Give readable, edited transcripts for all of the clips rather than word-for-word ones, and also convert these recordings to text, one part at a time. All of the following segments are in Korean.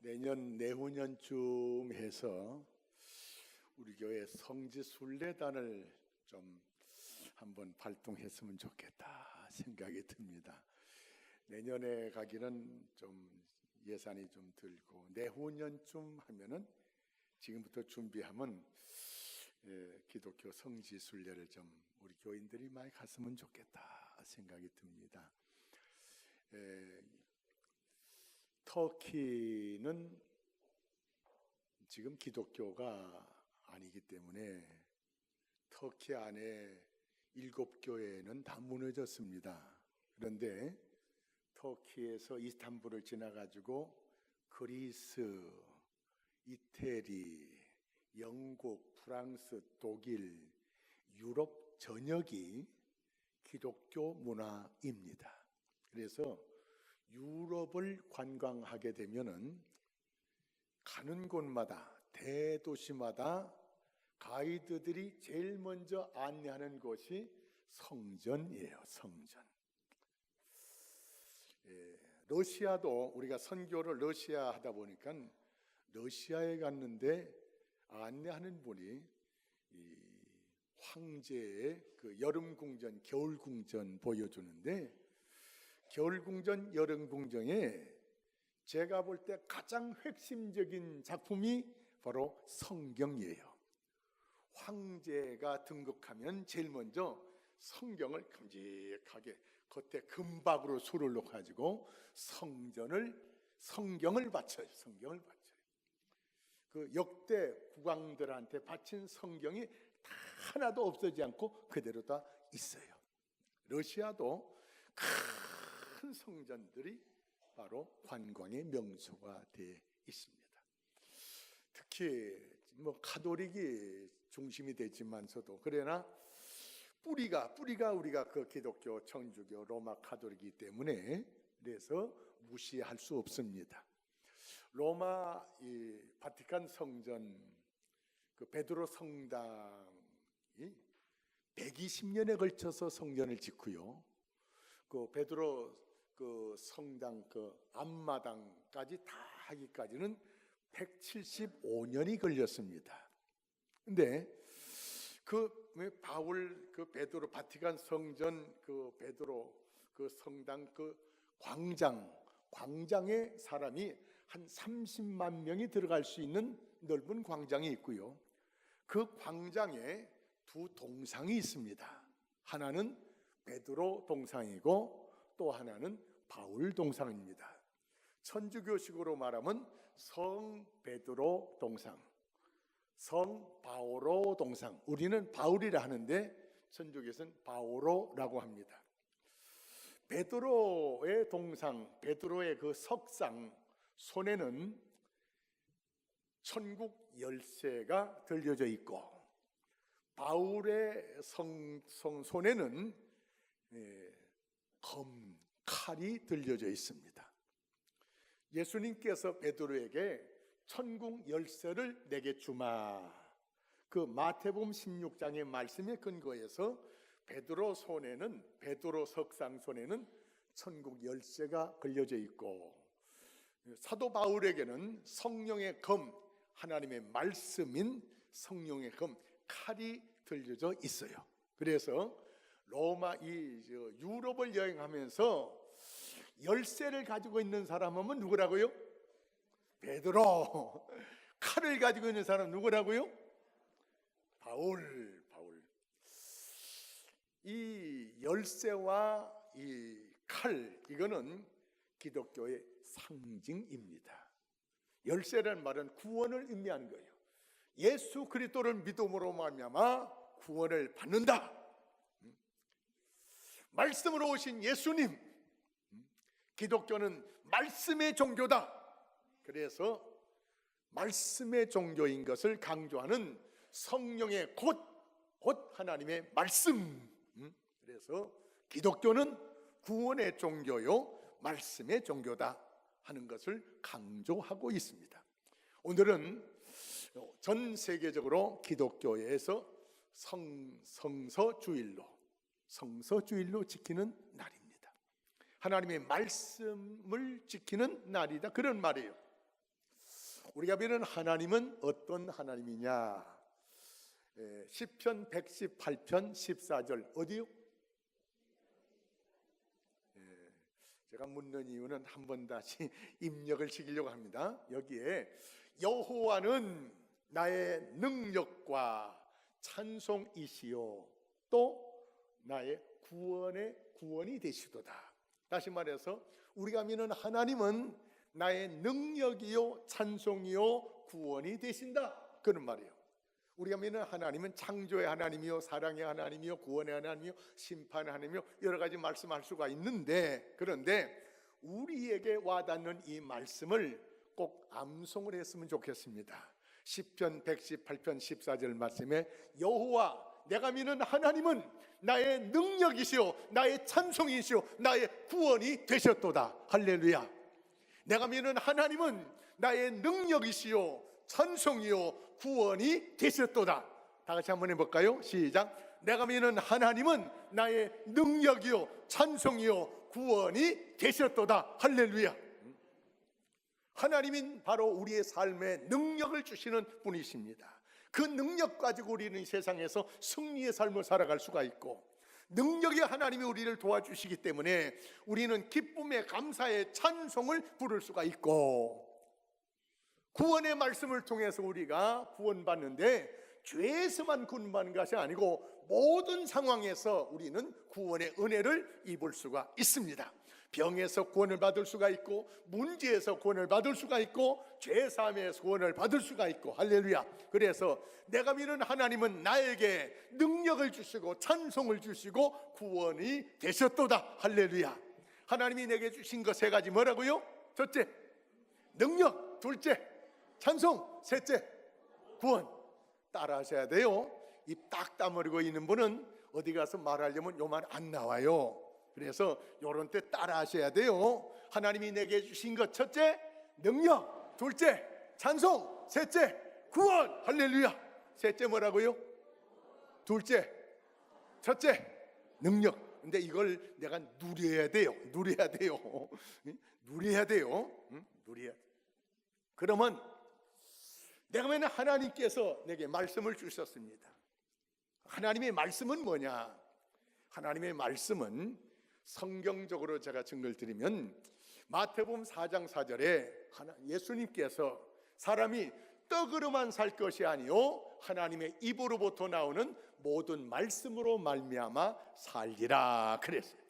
내년 내후년쯤 해서 우리 교회 성지 순례단을 좀 한번 발동했으면 좋겠다 생각이 듭니다. 내년에 가기는 좀 예산이 좀 들고 내후년쯤 하면은 지금부터 준비하면 기독교 성지 순례를 좀 우리 교인들이 많이 갔으면 좋겠다 생각이 듭니다. 터키는 지금 기독교가 아니기 때문에 터키 안에 7교회는 다 무너졌습니다. 그런데 터키에서 이스탄불을 지나가지고 그리스, 이태리, 영국, 프랑스, 독일, 유럽 전역이 기독교 문화입니다. 그래서 유럽을 관광하게 되면은 가는 곳마다 대도시마다 가이드들이 제일 먼저 안내하는 곳이 성전이에요. 성전. 러시아도 우리가 선교를 러시아 하다 보니까 러시아에 갔는데 안내하는 분이 이 황제의 그 여름궁전, 겨울궁전 보여주는데 겨울궁전, 여름궁전에 제가 볼 때 가장 핵심적인 작품이 바로 성경이에요. 황제가 등극하면 제일 먼저 성경을 큼직하게 겉에 금박으로 술을 넣어가지고 성경을 바쳐요. 성경을 바쳐요. 그 역대 국왕들한테 바친 성경이 다 하나도 없어지지 않고 그대로 다 있어요. 러시아도 큰 성전들이 바로 관광의 명소가 되어 있습니다. 특히 가톨릭이 중심이 되지만서도 그러나 뿌리가 우리가 그 기독교, 천주교, 로마 가톨릭이기 때문에 그래서 무시할 수 없습니다. 로마 이 바티칸 성전 그 베드로 성당이 120년에 걸쳐서 성전을 짓고요. 그 베드로 그 성당 그 앞마당까지 다 하기까지는 175년이 걸렸습니다. 근데 그 바울 그 베드로 바티칸 성전 그 베드로 그 성당 그 광장에 사람이 한 30만 명이 들어갈 수 있는 넓은 광장이 있고요. 그 광장에 두 동상이 있습니다. 하나는 베드로 동상이고 또 하나는 바울 동상입니다. 천주교식으로 말하면 성 베드로 동상, 성 바오로 동상. 우리는 바울이라 하는데 천주교에서는 바오로라고 합니다. 베드로의 동상, 베드로의 그 석상 손에는 천국 열쇠가 들려져 있고 바울의 손에는 칼이 들려져 있습니다. 예수님께서 베드로에게 천국 열쇠를 내게 주마. 그 마태복음 16장의 말씀에 근거해서 베드로 석상 손에는 천국 열쇠가 걸려져 있고 사도 바울에게는 성령의 검, 하나님의 말씀인 성령의 검, 칼이 들려져 있어요. 그래서 로마 유럽을 여행하면서 열쇠를 가지고 있는 사람은 누구라고요? 베드로. 칼을 가지고 있는 사람은 누구라고요? 바울. 이 열쇠와 이 칼, 이거는 기독교의 상징입니다. 열쇠라는 말은 구원을 의미하는 거예요. 예수 그리스도를 믿음으로 말미암아 구원을 받는다. 말씀으로 오신 예수님. 기독교는 말씀의 종교다. 그래서 말씀의 종교인 것을 강조하는 성령의 곧 하나님의 말씀. 그래서 기독교는 구원의 종교요 말씀의 종교다 하는 것을 강조하고 있습니다. 오늘은 전 세계적으로 기독교에서 성서주일로 지키는 날입니다. 하나님의 말씀을 지키는 날이다, 그런 말이에요. 우리가 믿는 하나님은 어떤 하나님이냐? 시편 118편 14절 어디요? 제가 묻는 이유는 한 번 다시 입력을 시키려고 합니다. 여기에 여호와는 나의 능력과 찬송이시요 또 나의 구원이 되시도다. 다시 말해서 우리가 믿는 하나님은 나의 능력이요 찬송이요 구원이 되신다, 그런 말이에요. 우리가 믿는 하나님은 창조의 하나님이요 사랑의 하나님이요 구원의 하나님이요 심판의 하나님이요 여러 가지 말씀할 수가 있는데, 그런데 우리에게 와닿는 이 말씀을 꼭 암송을 했으면 좋겠습니다. 시편 118편 14절 말씀에 여호와 내가 믿는 하나님은 나의 능력이시오 나의 찬송이시오 나의 구원이 되셨도다. 할렐루야. 내가 믿는 하나님은 나의 능력이시오 찬송이요 구원이 되셨도다. 다 같이 한번 해볼까요? 시작. 내가 믿는 하나님은 나의 능력이요 찬송이요 구원이 되셨도다. 할렐루야. 하나님은 바로 우리의 삶에 능력을 주시는 분이십니다. 그 능력 가지고 우리는 이 세상에서 승리의 삶을 살아갈 수가 있고, 능력의 하나님이 우리를 도와주시기 때문에 우리는 기쁨의 감사의 찬송을 부를 수가 있고, 구원의 말씀을 통해서 우리가 구원받는데 죄에서만 구원받는 것이 아니고 모든 상황에서 우리는 구원의 은혜를 입을 수가 있습니다. 병에서 구원을 받을 수가 있고, 문제에서 구원을 받을 수가 있고, 죄사함에서 구원을 받을 수가 있고. 할렐루야. 그래서 내가 믿는 하나님은 나에게 능력을 주시고 찬송을 주시고 구원이 되셨도다. 할렐루야. 하나님이 내게 주신 것 세 가지 뭐라고요? 첫째, 능력. 둘째, 찬송. 셋째, 구원. 따라하셔야 돼요. 입 딱 다물고 있는 분은 어디 가서 말하려면 요 말 안 나와요. 그래서 요런 때 따라 하셔야 돼요. 하나님이 내게 주신 것 첫째, 능력. 둘째, 찬송. 셋째, 구원. 할렐루야. 셋째 뭐라고요? 둘째. 첫째, 능력. 근데 이걸 내가 누려야 돼요. 누려야 돼요. 누려야 돼요. 누려야 돼. 그러면 내가 맨날 하나님께서 내게 말씀을 주셨습니다. 하나님의 말씀은 뭐냐? 하나님의 말씀은 성경적으로 제가 증거를 드리면 마태복음 4장 4절에 예수님께서 사람이 떡으로만 살 것이 아니요 하나님의 입으로부터 나오는 모든 말씀으로 말미암아 살리라 그랬어요.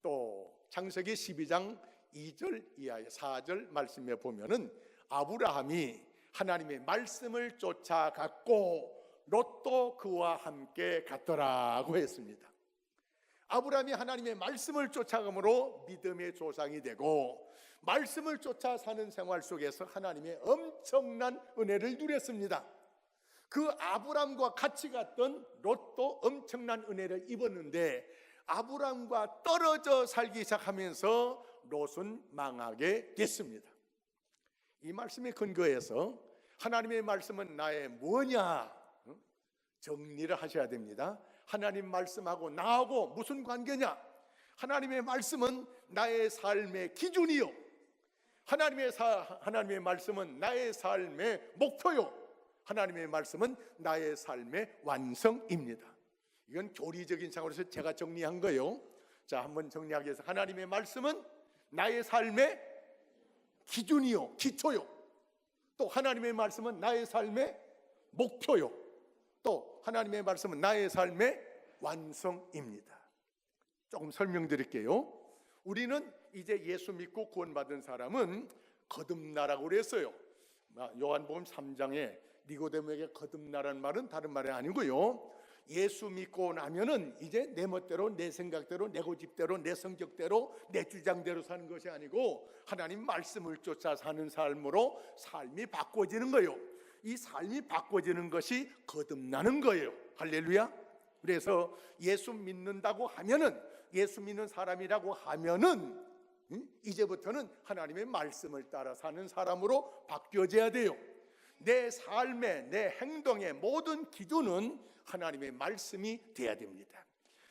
또 창세기 12장 2절 이하의 4절 말씀에 보면은 아브라함이 하나님의 말씀을 쫓아갔고 롯도 그와 함께 갔더라고 했습니다. 아브라함이 하나님의 말씀을 쫓아감으로 믿음의 조상이 되고 말씀을 쫓아 사는 생활 속에서 하나님의 엄청난 은혜를 누렸습니다. 그 아브라함과 같이 갔던 롯도 엄청난 은혜를 입었는데 아브라함과 떨어져 살기 시작하면서 롯은 망하게 됐습니다. 이 말씀에 근거해서 하나님의 말씀은 나의 뭐냐 정리를 하셔야 됩니다. 하나님 말씀하고 나하고 무슨 관계냐? 하나님의 말씀은 나의 삶의 기준이요 하나님의 말씀은 나의 삶의 목표요 하나님의 말씀은 나의 삶의 완성입니다. 이건 교리적인 상황에서 제가 정리한 거예요. 자, 한번 정리하기 위해서 하나님의 말씀은 나의 삶의 기준이요 기초요 또 하나님의 말씀은 나의 삶의 목표요 또 하나님의 말씀은 나의 삶의 완성입니다. 조금 설명드릴게요. 우리는 이제 예수 믿고 구원받은 사람은 거듭나라고 그랬어요. 요한복음 3장에 니고데모에게 거듭나라는 말은 다른 말이 아니고요, 예수 믿고 나면은 이제 내 멋대로 내 생각대로 내 고집대로 내 성격대로 내 주장대로 사는 것이 아니고 하나님 말씀을 쫓아 사는 삶으로 삶이 바꿔지는 거예요. 이 삶이 바꿔지는 것이 거듭나는 거예요. 할렐루야. 그래서 예수 믿는다고 하면은 예수 믿는 사람이라고 하면은 이제부터는 하나님의 말씀을 따라 사는 사람으로 바뀌어져야 돼요. 내 삶의 내 행동의 모든 기준은 하나님의 말씀이 돼야 됩니다.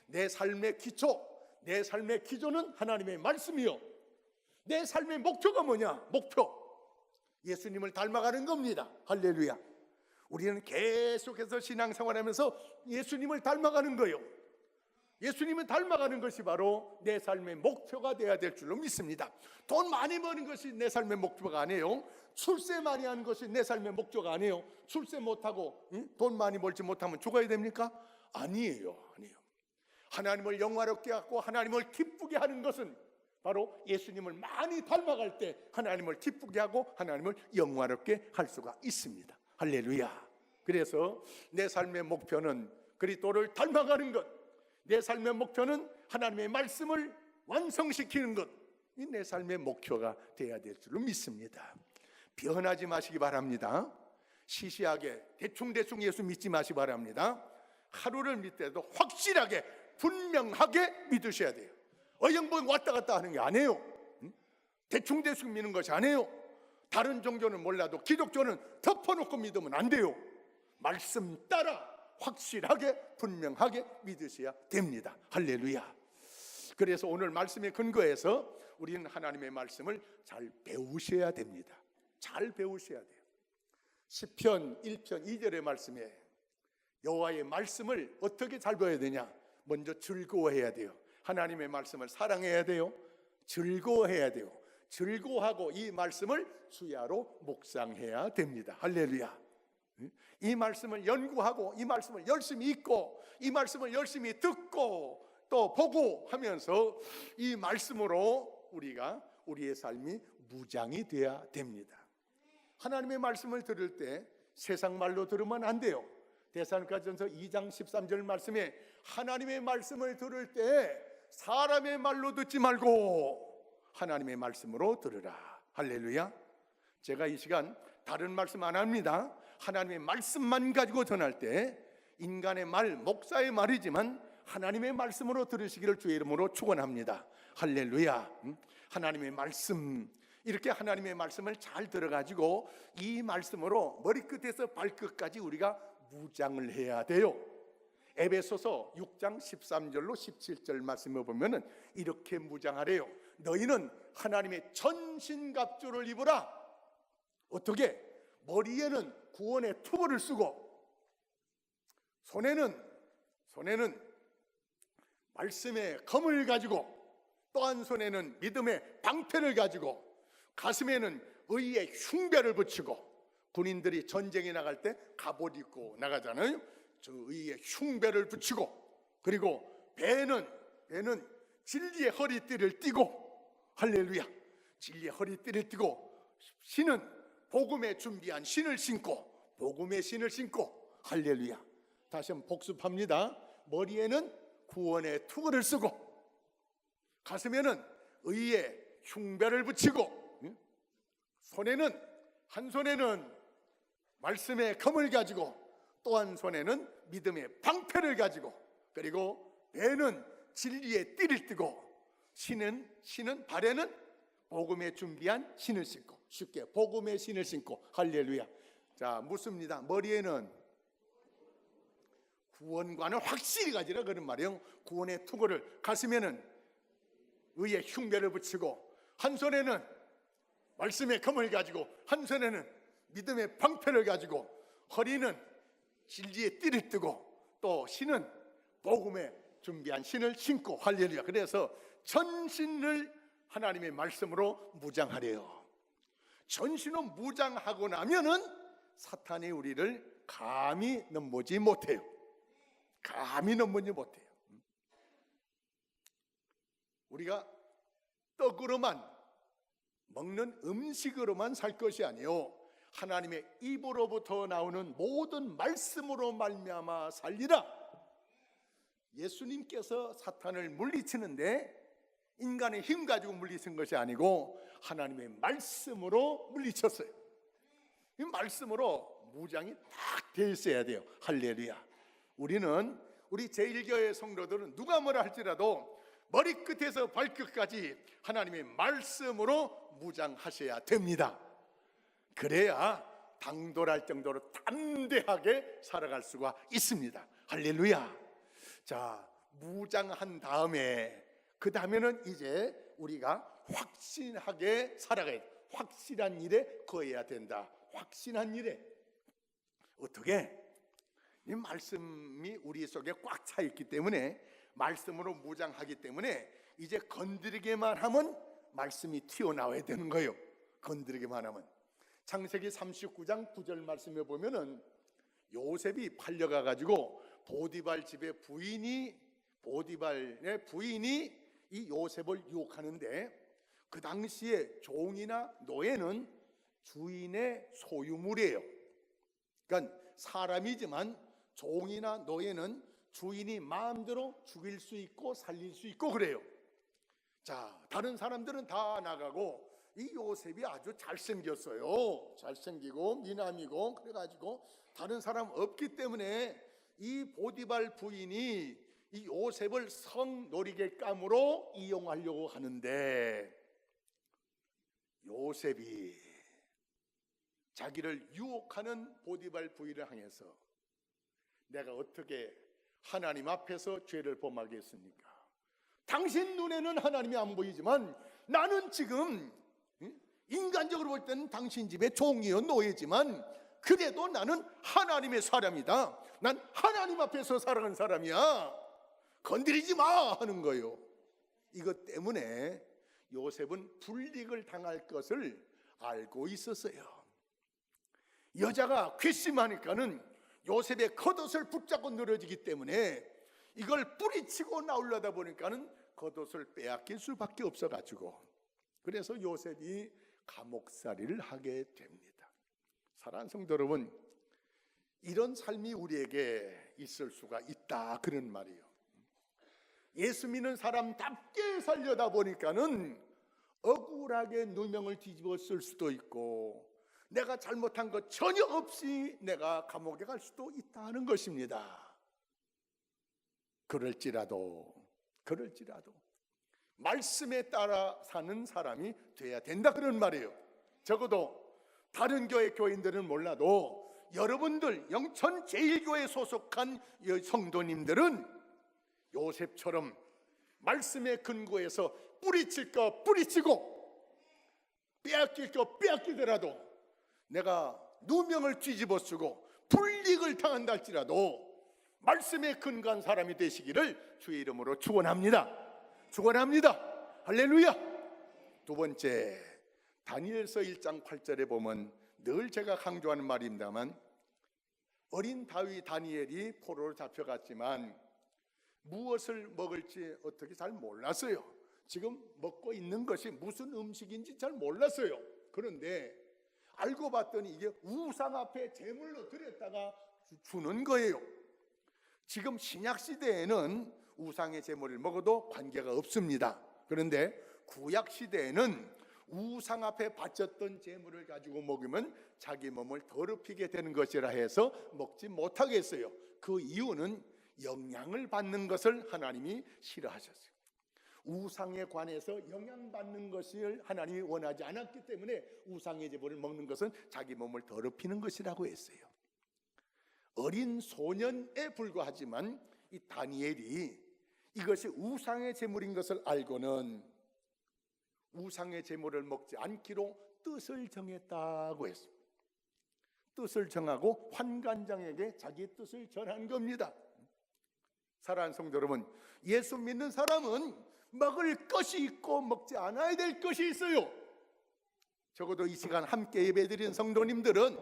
내 삶의 기초, 내 삶의 기준은 하나님의 말씀이요. 내 삶의 목표가 뭐냐? 목표. 예수님을 닮아가는 겁니다. 할렐루야. 우리는 계속해서 신앙생활하면서 예수님을 닮아가는 거예요. 예수님을 닮아가는 것이 바로 내 삶의 목표가 되어야 될 줄로 믿습니다. 돈 많이 버는 것이 내 삶의 목표가 아니에요. 출세 많이 하는 것이 내 삶의 목표가 아니에요. 출세 못하고 돈 많이 벌지 못하면 죽어야 됩니까? 아니에요. 하나님을 영화롭게 하고 하나님을 기쁘게 하는 것은 바로 예수님을 많이 닮아갈 때 하나님을 기쁘게 하고 하나님을 영화롭게 할 수가 있습니다. 할렐루야. 그래서 내 삶의 목표는 그리스도를 닮아가는 것, 내 삶의 목표는 하나님의 말씀을 완성시키는 것, 이 내 삶의 목표가 되어야 될 줄로 믿습니다. 변하지 마시기 바랍니다. 시시하게 대충대충 예수 믿지 마시기 바랍니다. 하루를 믿더라도 확실하게 분명하게 믿으셔야 돼요. 어영부영 왔다 갔다 하는 게 아니에요. 대충대충 믿는 것이 아니에요. 다른 종교는 몰라도 기독교는 덮어놓고 믿으면 안 돼요. 말씀 따라 확실하게 분명하게 믿으셔야 됩니다. 할렐루야. 그래서 오늘 말씀에 근거해서 우리는 하나님의 말씀을 잘 배우셔야 됩니다. 잘 배우셔야 돼요. 시편 1편 2절의 말씀에 여호와의 말씀을 어떻게 잘 배워야 되냐? 먼저 즐거워해야 돼요. 하나님의 말씀을 사랑해야 돼요. 즐거워해야 돼요. 즐거워하고 이 말씀을 수야로 묵상해야 됩니다. 할렐루야. 이 말씀을 연구하고 이 말씀을 열심히 읽고 이 말씀을 열심히 듣고 또 보고 하면서 이 말씀으로 우리의 삶이 무장이 되어야 됩니다. 하나님의 말씀을 들을 때 세상 말로 들으면 안 돼요. 데살로니가전서 2장 13절 말씀에 하나님의 말씀을 들을 때 사람의 말로 듣지 말고 하나님의 말씀으로 들으라. 할렐루야. 제가 이 시간 다른 말씀 안 합니다. 하나님의 말씀만 가지고 전할 때 인간의 말, 목사의 말이지만 하나님의 말씀으로 들으시기를 주의 이름으로 축원합니다. 할렐루야. 하나님의 말씀, 이렇게 하나님의 말씀을 잘 들어가지고 이 말씀으로 머리끝에서 발끝까지 우리가 무장을 해야 돼요. 에베소서 6장 13절로 17절 말씀을 보면은 이렇게 무장하래요. 너희는 하나님의 전신갑주를 입으라. 어떻게? 머리에는 구원의 투구를 쓰고 손에는 말씀의 검을 가지고 또 한 손에는 믿음의 방패를 가지고 가슴에는 의의 흉배를 붙이고 군인들이 전쟁에 나갈 때 갑옷 입고 나가잖아요. 저 의의 흉배를 붙이고 그리고 배는 진리의 허리띠를 띠고 할렐루야. 진리의 허리띠를 띠고 신은 복음에 준비한 신을 신고 복음의 신을 신고 할렐루야. 다시 한번 복습합니다. 머리에는 구원의 투구를 쓰고 가슴에는 의의 흉배를 붙이고 한 손에는 말씀의 검을 가지고 또 한 손에는 믿음의 방패를 가지고 그리고 배는 진리의 띠를 띠고 신은 발에는 복음에 준비한 신을 신고 쉽게 복음의 신을 신고 할렐루야. 자, 묻습니다. 머리에는 구원관을 확실히 가지라 그런 말이에요. 구원의 투구를 가슴에는 의의 흉배를 붙이고 한 손에는 말씀의 검을 가지고 한 손에는 믿음의 방패를 가지고 허리는 진리의 띠를 뜨고 또 신은 복음에 준비한 신을 신고 할렐루야. 그래서 전신을 하나님의 말씀으로 무장하래요. 전신을 무장하고 나면은 사탄이 우리를 감히 넘보지 못해요. 감히 넘보지 못해요. 우리가 떡으로만 먹는 음식으로만 살 것이 아니요 하나님의 입으로부터 나오는 모든 말씀으로 말미암아 살리라. 예수님께서 사탄을 물리치는데 인간의 힘 가지고 물리친 것이 아니고 하나님의 말씀으로 물리쳤어요. 이 말씀으로 무장이 딱 돼 있어야 돼요. 할렐루야. 우리 제1교회 성도들은 누가 뭐라 할지라도 머리끝에서 발끝까지 하나님의 말씀으로 무장하셔야 됩니다. 그래야 당돌할 정도로 담대하게 살아갈 수가 있습니다. 할렐루야. 자, 무장한 다음에 그 다음에는 이제 우리가 확신하게 살아가야 돼요. 확실한 일에 거해야 된다. 확신한 일에. 어떻게? 이 말씀이 우리 속에 꽉 차 있기 때문에, 말씀으로 무장하기 때문에 이제 건드리기만 하면 말씀이 튀어나와야 되는 거예요. 건드리기만 하면. 창세기 39장 9절 말씀에 보면은 요셉이 팔려가 가지고 보디발 집의 보디발의 부인이 이 요셉을 유혹하는데, 그 당시에 종이나 노예는 주인의 소유물이에요. 그러니까 사람이지만 종이나 노예는 주인이 마음대로 죽일 수 있고 살릴 수 있고 그래요. 자, 다른 사람들은 다 나가고 이 요셉이 아주 잘생겼어요. 잘생기고 미남이고 그래가지고 다른 사람 없기 때문에 이 보디발 부인이 이 요셉을 성놀이객감으로 이용하려고 하는데, 요셉이 자기를 유혹하는 보디발 부인을 향해서 내가 어떻게 하나님 앞에서 죄를 범하겠습니까? 당신 눈에는 하나님이 안 보이지만 나는 지금 인간적으로 볼 때는 당신 집의 종이요 노예지만 그래도 나는 하나님의 사람이다. 난 하나님 앞에서 살아가는 사람이야. 건드리지 마 하는 거예요. 이것 때문에 요셉은 불이익을 당할 것을 알고 있었어요. 여자가 괘씸하니까는 요셉의 겉옷을 붙잡고 늘어지기 때문에 이걸 뿌리치고 나오려다 보니까는 겉옷을 빼앗길 수밖에 없어가지고, 그래서 요셉이 감옥살이를 하게 됩니다. 사랑하는 성도 여러분, 이런 삶이 우리에게 있을 수가 있다 그런 말이에요. 예수 믿는 사람답게 살려다 보니까는 억울하게 누명을 뒤집어 쓸 수도 있고 내가 잘못한 것 전혀 없이 내가 감옥에 갈 수도 있다는 것입니다. 그럴지라도 말씀에 따라 사는 사람이 돼야 된다 그런 말이에요. 적어도 다른 교인들은 몰라도 여러분들 영천 제일교회에 소속한 성도님들은 요셉처럼 말씀에 근거해서 뿌리칠 거 뿌리치고 빼앗길 거 빼앗기더라도 내가 누명을 뒤집어 쓰고 불이익을 당한다 할지라도 말씀에 근거한 사람이 되시기를 주의 이름으로 축원합니다. 할렐루야. 두 번째, 다니엘서 1장 8절에 보면 늘 제가 강조하는 말입니다만, 어린 다니엘이 포로로 잡혀갔지만 무엇을 먹을지 어떻게 잘 몰랐어요. 지금 먹고 있는 것이 무슨 음식인지 잘 몰랐어요. 그런데 알고 봤더니 이게 우상 앞에 제물로 드렸다가 주는 거예요. 지금 신약 시대에는 우상의 제물을 먹어도 관계가 없습니다. 그런데 구약 시대에는 우상 앞에 바쳤던 제물을 가지고 먹으면 자기 몸을 더럽히게 되는 것이라 해서 먹지 못하게 했어요. 그 이유는 영향을 받는 것을 하나님이 싫어하셨어요. 우상에 관해서 영향받는 것을 하나님이 원하지 않았기 때문에 우상의 제물을 먹는 것은 자기 몸을 더럽히는 것이라고 했어요. 어린 소년에 불과하지만 이 다니엘이 이것이 우상의 제물인 것을 알고는 우상의 제물을 먹지 않기로 뜻을 정했다고 했습니다. 뜻을 정하고 환관장에게 자기 뜻을 전한 겁니다. 사랑하는 성도 여러분, 예수 믿는 사람은 먹을 것이 있고 먹지 않아야 될 것이 있어요. 적어도 이 시간 함께 예배드리는 성도님들은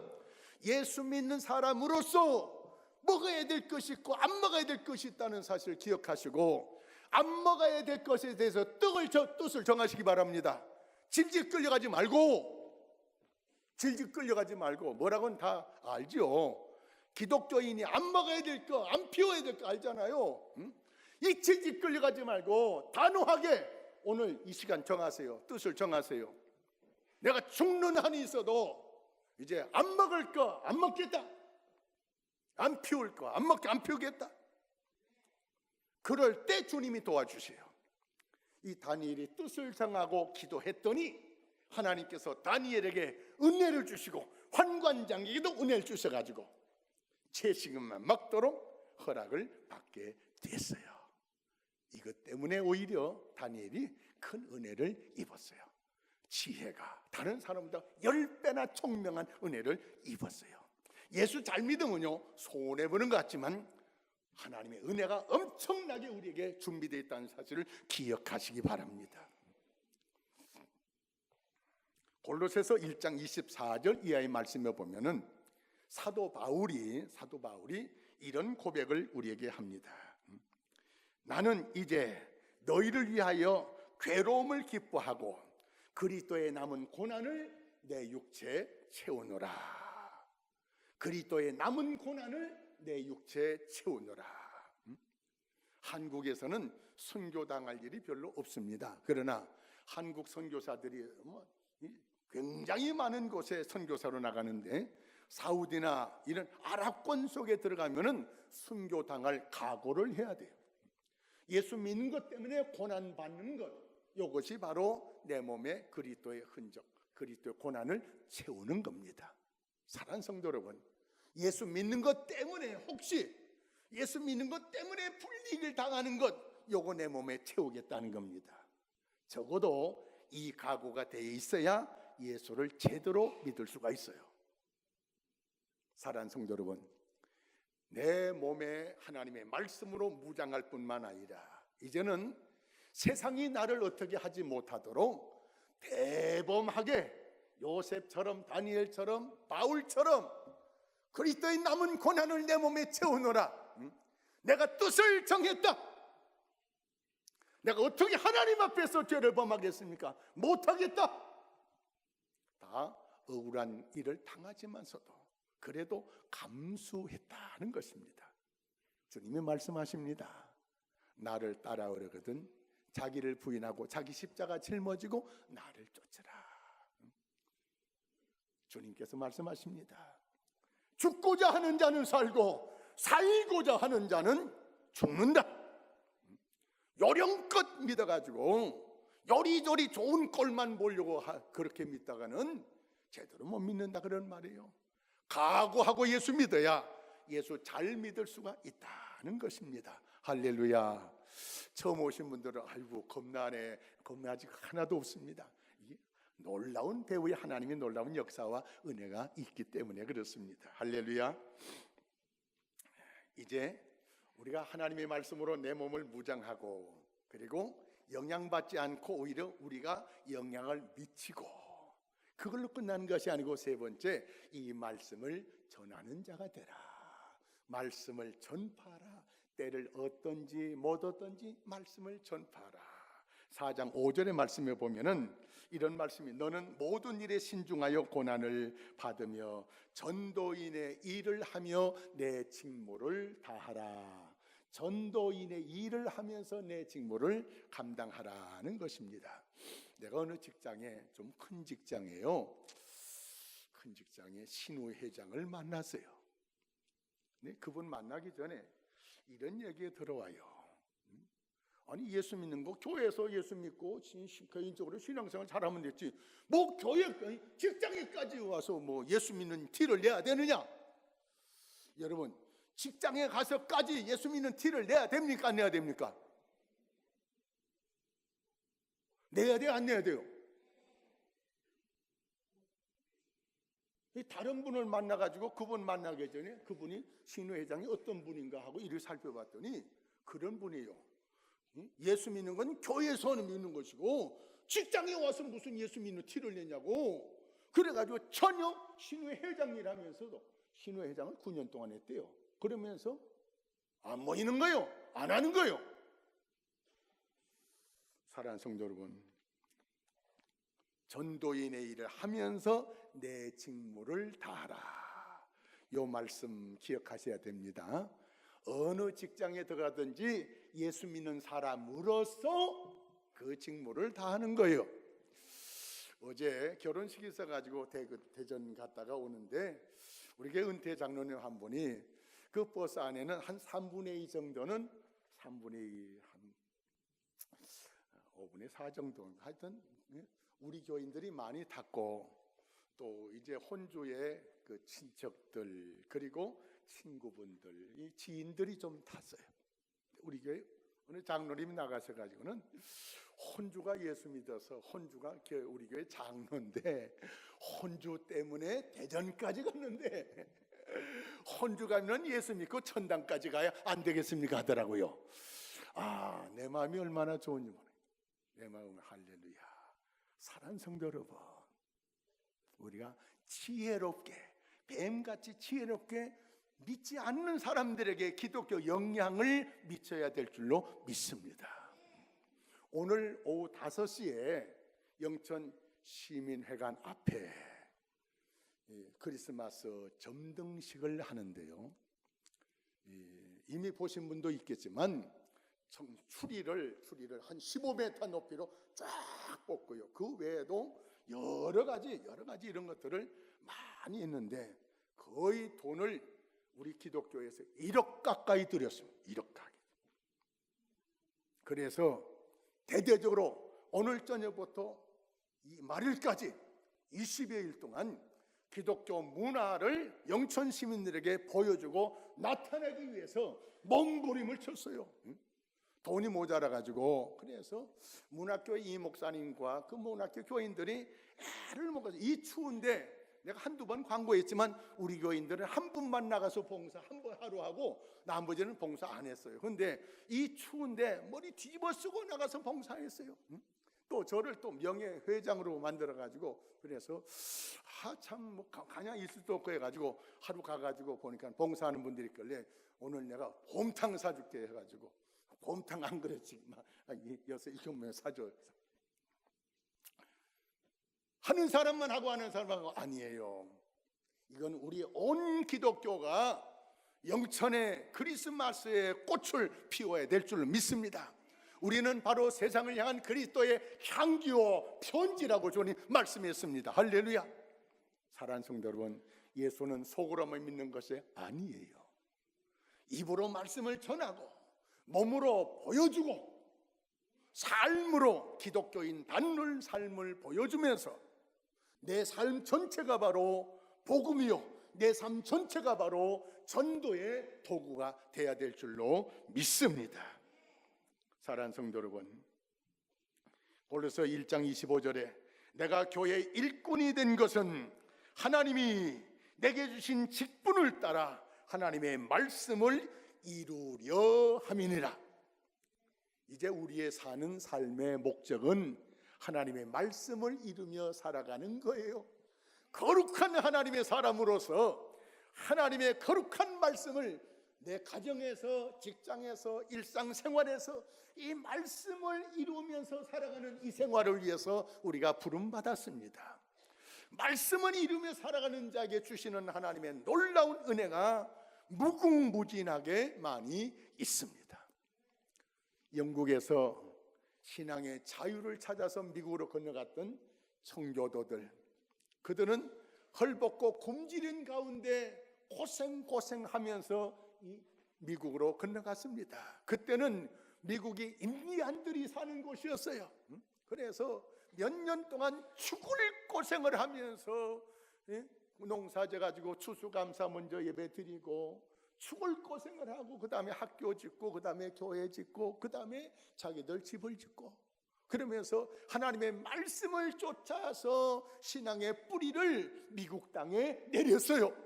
예수 믿는 사람으로서 먹어야 될 것이 있고 안 먹어야 될 것이 있다는 사실을 기억하시고 안 먹어야 될 것에 대해서 뜻을 정하시기 바랍니다. 질질 끌려가지 말고 뭐라고는 다 알죠. 기독교인이 안 먹어야 될 거, 안 피워야 될 거 알잖아요. 이 질질 끌려가지 말고 단호하게 오늘 이 시간 정하세요. 뜻을 정하세요. 내가 죽는 한이 있어도 이제 안 먹을 거 안 먹겠다. 안 피울 거 안 피우겠다. 그럴 때 주님이 도와주세요. 이 다니엘이 뜻을 정하고 기도했더니 하나님께서 다니엘에게 은혜를 주시고 환관장에게도 은혜를 주셔가지고 채식음만 먹도록 허락을 받게 됐어요. 이것 때문에 오히려 다니엘이 큰 은혜를 입었어요. 지혜가 다른 사람보다 10배나 총명한 은혜를 입었어요. 예수 잘 믿으면요 손해보는 것 같지만 하나님의 은혜가 엄청나게 우리에게 준비되어 있다는 사실을 기억하시기 바랍니다. 골로새서 1장 24절 이하의 말씀에 보면은 사도 바울이 이런 고백을 우리에게 합니다. 나는 이제 너희를 위하여 괴로움을 기뻐하고 그리스도의 남은 고난을 내 육체에 채우노라. 그리스도의 남은 고난을 내 육체에 채우노라. 한국에서는 선교당할 일이 별로 없습니다. 그러나 한국 선교사들이 굉장히 많은 곳에 선교사로 나가는데 사우디나 이런 아랍권 속에 들어가면은 선교당할 각오를 해야 돼요. 예수 믿는 것 때문에 고난 받는 것, 이것이 바로 내 몸에 그리스도의 흔적, 그리스도의 고난을 채우는 겁니다. 사랑하는 성도 여러분, 예수 믿는 것 때문에 혹시 예수 믿는 것 때문에 불이익을 당하는 것, 요거 내 몸에 채우겠다는 겁니다. 적어도 이 각오가 되어 있어야 예수를 제대로 믿을 수가 있어요. 사랑하는 성도 여러분, 내 몸에 하나님의 말씀으로 무장할 뿐만 아니라 이제는 세상이 나를 어떻게 하지 못하도록 대범하게 요셉처럼 다니엘처럼 바울처럼 그리스도의 남은 고난을 내 몸에 채우노라. 내가 뜻을 정했다. 내가 어떻게 하나님 앞에서 죄를 범하겠습니까? 못하겠다. 다 억울한 일을 당하지만서도 그래도 감수했다는 것입니다. 주님이 말씀하십니다. 나를 따라오려거든 자기를 부인하고 자기 십자가 짊어지고 나를 쫓으라. 주님께서 말씀하십니다. 죽고자 하는 자는 살고 살고자 하는 자는 죽는다. 요령껏 믿어가지고 요리조리 좋은 꼴만 보려고 그렇게 믿다가는 제대로 못 믿는다 그런 말이에요. 각오하고 예수 믿어야 예수 잘 믿을 수가 있다는 것입니다. 할렐루야. 처음 오신 분들은 아이고 겁나네. 겁나 아직 하나도 없습니다. 놀라운 배우의 하나님의 놀라운 역사와 은혜가 있기 때문에 그렇습니다. 할렐루야. 이제 우리가 하나님의 말씀으로 내 몸을 무장하고 그리고 영향받지 않고 오히려 우리가 영향을 미치고 그걸로 끝나는 것이 아니고 세 번째, 이 말씀을 전하는 자가 되라. 말씀을 전파하라. 때를 얻든지 못 얻든지 말씀을 전파하라. 4장 5절의 말씀에 보면은 이런 말씀이 너는 모든 일에 신중하여 고난을 받으며 전도인의 일을 하며 내 직무를 다하라. 전도인의 일을 하면서 내 직무를 감당하라는 것입니다. 내가 어느 직장에 좀 큰 직장이에요. 큰 직장에 신우회장을 만났어요. 네, 그분 만나기 전에 이런 얘기가 들어와요. 아니 예수 믿는 거 교회에서 예수 믿고 개인적으로 신앙생활 잘하면 됐지 뭐 교회 직장에까지 와서 뭐 예수 믿는 티를 내야 되느냐? 여러분 직장에 가서까지 예수 믿는 티를 내야 됩니까? 안 내야 됩니까? 내야 돼요? 안 내야 돼요? 다른 분을 만나가지고 그분 만나기 전에 그분이 신우회장이 어떤 분인가 하고 이를 살펴봤더니 그런 분이에요. 예수 믿는 건 교회에서는 믿는 것이고 직장에 와서 무슨 예수 믿는 티를 내냐고. 그래가지고 전혀 신우회장이라면서도 신우회장을 9년 동안 했대요. 그러면서 안 모이는 거예요? 안 하는 거예요? 사랑하는 성도 여러분, 전도인의 일을 하면서 내 직무를 다하라. 이 말씀 기억하셔야 됩니다. 어느 직장에 들어가든지 예수 믿는 사람으로서 그 직무를 다하는 거예요. 어제 결혼식이 있어가지고 대전 갔다가 오는데 우리 교회 은퇴 장로님 한 분이 그 버스 안에는 한 3분의 2 정도는 3분의 2, 한 5분의 4 정도 하여튼 우리 교인들이 많이 탔고 또 이제 혼주의 그 친척들 그리고 친구분들, 이 지인들이 좀 탔어요. 우리 교회 어느 장로님이 나가셔가지고는 혼주가 예수 믿어서 혼주가 우리 교회 장로인데 혼주 때문에 대전까지 갔는데 혼주 가면 예수 믿고 천당까지 가야 안 되겠습니까 하더라고요. 아, 내 마음이 얼마나 좋은지 모르겠어요. 내 마음은 할렐루야. 사랑하는 성도 여러분, 우리가 지혜롭게, 뱀같이 지혜롭게 믿지 않는 사람들에게 기독교 영향을 미쳐야 될 줄로 믿습니다. 오늘 오후 5시에 영천 시민회관 앞에 크리스마스 점등식을 하는데요, 이미 보신 분도 있겠지만 추리를 한 15m 높이로 쫙 뻗고요. 그 외에도 여러 가지 이런 것들을 많이 있는데 거의 돈을 우리 기독교에서 1억 가까이 들였습니다. 1억 가까이. 그래서 대대적으로 오늘 저녁부터 이 말일까지 20여일 동안 기독교 문화를 영천 시민들에게 보여주고 나타내기 위해서 몸부림을 쳤어요. 돈이 모자라 가지고. 그래서 문학교회 이 목사님과 그 문학교 교인들이 애를 먹어서 이 추운데, 내가 한두 번 광고했지만 우리 교인들은 한 분만 나가서 봉사 한 번 하루 하고 나머지는 봉사 안 했어요. 근데 이 추운데 머리 뒤집어 쓰고 나가서 봉사했어요. 또 저를 또 명예회장으로 만들어 가지고, 그래서 참 뭐 가냐 있을 수도 없고 해가지고 하루 가가지고 보니까 봉사하는 분들이 있길래 오늘 내가 곰탕 사줄게 해가지고, 곰탕 안 그랬지만 여기서 이렇게 보면 사줘. 하는 사람만 하고 하는 사람하고 아니에요. 이건 우리 온 기독교가 영천의 크리스마스의 꽃을 피워야 될 줄 믿습니다. 우리는 바로 세상을 향한 그리스도의 향기요 편지라고 주님 말씀했습니다. 할렐루야. 사랑하는 성도 여러분, 예수는 속으로만 믿는 것이 아니에요. 입으로 말씀을 전하고 몸으로 보여주고 삶으로 기독교인 단물 삶을 보여주면서 내 삶 전체가 바로 복음이요, 내 삶 전체가 바로 전도의 도구가 돼야 될 줄로 믿습니다. 사랑하는 성도 여러분, 골로새 1장 25절에 내가 교회 일꾼이 된 것은 하나님이 내게 주신 직분을 따라 하나님의 말씀을 이루려 함이니라. 이제 우리의 사는 삶의 목적은 하나님의 말씀을 이루며 살아가는 거예요. 거룩한 하나님의 사람으로서 하나님의 거룩한 말씀을 내 가정에서, 직장에서, 일상생활에서 이 말씀을 이루면서 살아가는 이 생활을 위해서 우리가 부름받았습니다. 말씀을 이루며 살아가는 자에게 주시는 하나님의 놀라운 은혜가 무궁무진하게 많이 있습니다. 영국에서 신앙의 자유를 찾아서 미국으로 건너갔던 청교도들, 그들은 헐벗고 굶주린 가운데 고생하면서 미국으로 건너갔습니다. 그때는 미국이 인디안들이 사는 곳이었어요. 그래서 몇 년 동안 죽을 고생을 하면서 농사져 가지고 추수감사 먼저 예배 드리고 죽을 고생을 하고, 그 다음에 학교 짓고, 그 다음에 교회 짓고, 그 다음에 자기들 집을 짓고, 그러면서 하나님의 말씀을 쫓아서 신앙의 뿌리를 미국 땅에 내렸어요.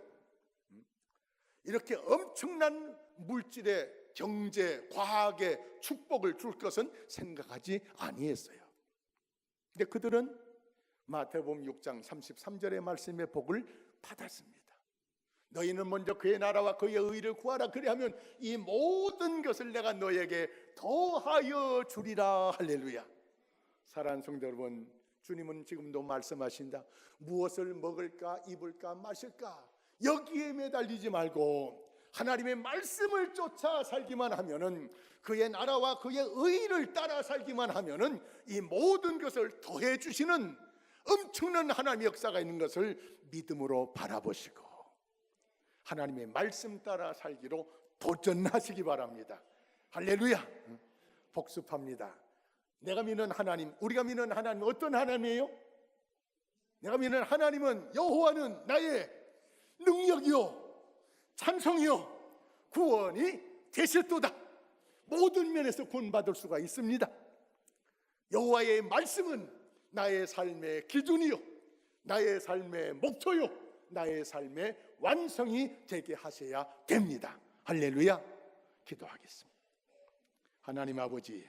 이렇게 엄청난 물질의 경제, 과학의 축복을 줄 것은 생각하지 아니했어요. 근데 그들은 마태복음 6장 33절의 말씀의 복을 받았습니다. 너희는 먼저 그의 나라와 그의 의를 구하라. 그리하면 이 모든 것을 내가 너에게 더하여 주리라. 할렐루야. 사랑하는 성도 여러분, 주님은 지금도 말씀하신다. 무엇을 먹을까, 입을까, 마실까, 여기에 매달리지 말고 하나님의 말씀을 쫓아 살기만 하면은, 그의 나라와 그의 의를 따라 살기만 하면은 이 모든 것을 더해 주시는 엄청난 하나님의 역사가 있는 것을 믿음으로 바라보시고 하나님의 말씀 따라 살기로 도전하시기 바랍니다. 할렐루야. 복습합니다. 내가 믿는 하나님, 우리가 믿는 하나님 어떤 하나님이에요? 내가 믿는 하나님은, 여호와는 나의 능력이요 찬송이요 구원이 되실도다. 모든 면에서 구원받을 수가 있습니다. 여호와의 말씀은 나의 삶의 기준이요, 나의 삶의 목표요, 나의 삶의 완성이 되게 하셔야 됩니다. 할렐루야. 기도하겠습니다. 하나님 아버지,